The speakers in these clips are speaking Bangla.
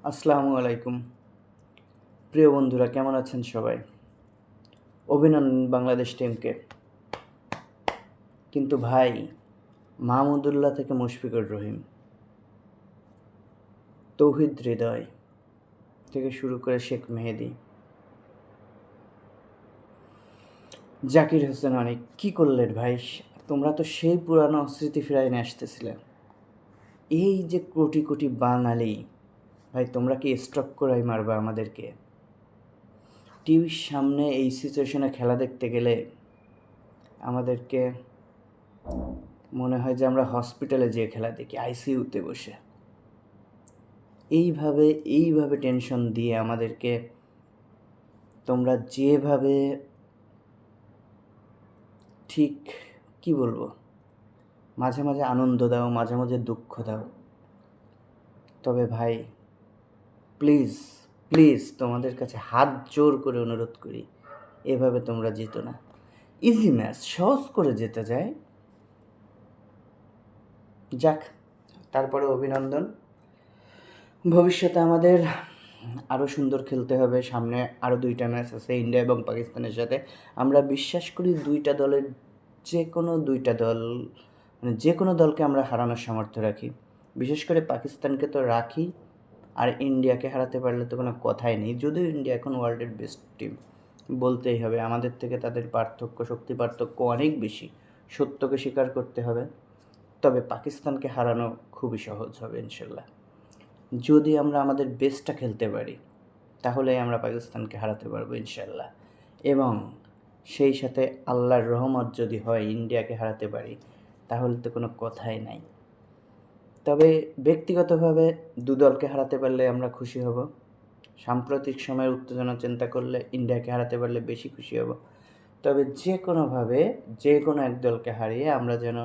আসসালামু আলাইকুম। প্রিয় বন্ধুরা, কেমন আছেন সবাই? অভিনন্দন বাংলাদেশ টিমকে। কিন্তু ভাই, মাহমুদুল্লাহ থেকে মুশফিকুর রহিম, তৌহিদ হৃদয় থেকে শুরু করে শেখ মেহেদী, জাকির হোসেন অনেক, কী করলেন ভাই? তোমরা তো সেই পুরানো স্মৃতি ফিরাই নিয়ে আসতেছিলে। এই যে কোটি কোটি বাঙালি, ভাই তোমরা কি স্টক করাই মারবা আমাদেরকে? টিভির সামনে এই সিচুয়েশনে খেলা দেখতে গেলে আমাদেরকে মনে হয় যে আমরা হসপিটালে যেয়ে খেলা দেখি, আইসিইউতে বসে। এইভাবে টেনশন দিয়ে আমাদেরকে তোমরা যেভাবে, ঠিক কি বলবো, মাঝে মাঝে আনন্দ দাও, মাঝে মাঝে দুঃখ দাও। তবে ভাই প্লিজ প্লিজ তোমাদের কাছে হাত জোর করে অনুরোধ করি, এভাবে তোমরা জিতো না। ইজি ম্যাচ সহজ করে যেতে যায়, যাক, তারপরে অভিনন্দন। ভবিষ্যতে আমাদের আরও সুন্দর খেলতে হবে। সামনে আরও 2টা ম্যাচ আছে ইন্ডিয়া এবং পাকিস্তানের সাথে। আমরা বিশ্বাস করি যে কোনো দলকে আমরা হারানোর সামর্থ্য রাখি। বিশেষ করে পাকিস্তানকে তো রাখি, আর ইন্ডিয়াকে হারাতে পারলে তো কোনো কথাই নেই। যদিও ইন্ডিয়া এখন ওয়ার্ল্ডের বেস্ট টিম বলতেই হবে, আমাদের থেকে তাদের শক্তি পার্থক্য অনেক বেশি, সত্যকে স্বীকার করতে হবে। তবে পাকিস্তানকে হারানো খুবই সহজ হবে ইনশাল্লাহ। যদি আমরা আমাদের বেস্টটা খেলতে পারি তাহলেই আমরা পাকিস্তানকে হারাতে পারবো ইনশাল্লাহ। এবং সেই সাথে আল্লাহর রহমত যদি হয় ইন্ডিয়াকে হারাতে পারি, তাহলে তো কোনো কথাই নাই। তবে ব্যক্তিগতভাবে দলকে হারাতে পারলে আমরা খুশি হব। সাম্প্রতিক সময়ের উত্তেজনা চিন্তা করলে ইন্ডিয়াকে হারাতে পারলে বেশি খুশি হব। তবে যে কোনো এক দলকে হারিয়ে আমরা যেন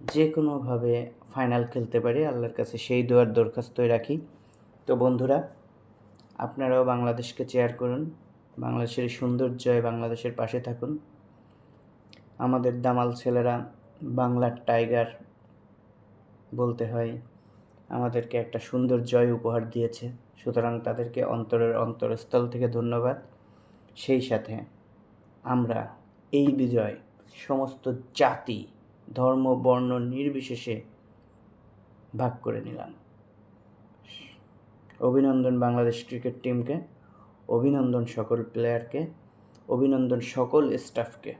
যে কোনোভাবে ফাইনাল খেলতে পারি, আল্লাহর কাছে সেই দোয়ার দরখাস্তই রাখি। তো বন্ধুরা, আপনারাও বাংলাদেশকে চেয়ার করুন, বাংলাদেশের সুন্দর জয়, বাংলাদেশের পাশে থাকুন। আমাদের দামাল ছেলেরা বাংলার টাইগার বলতে হয়, আমাদেরকে একটা সুন্দর জয় উপহার দিয়েছে, সুতরাং তাদেরকে অন্তরস্থল থেকে ধন্যবাদ। সেই সাথে আমরা এই বিজয় সমস্ত জাতি, ধর্ম, বর্ণ নির্বিশেষে ভাগ করে নিলাম। অভিনন্দন বাংলাদেশ ক্রিকেট টিমকে, অভিনন্দন সকল প্লেয়ারকে, অভিনন্দন সকল স্টাফকে,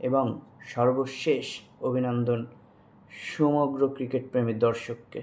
এবং সর্বশেষ অভিনন্দন সমগ্র ক্রিকেট প্রেমী দর্শককে।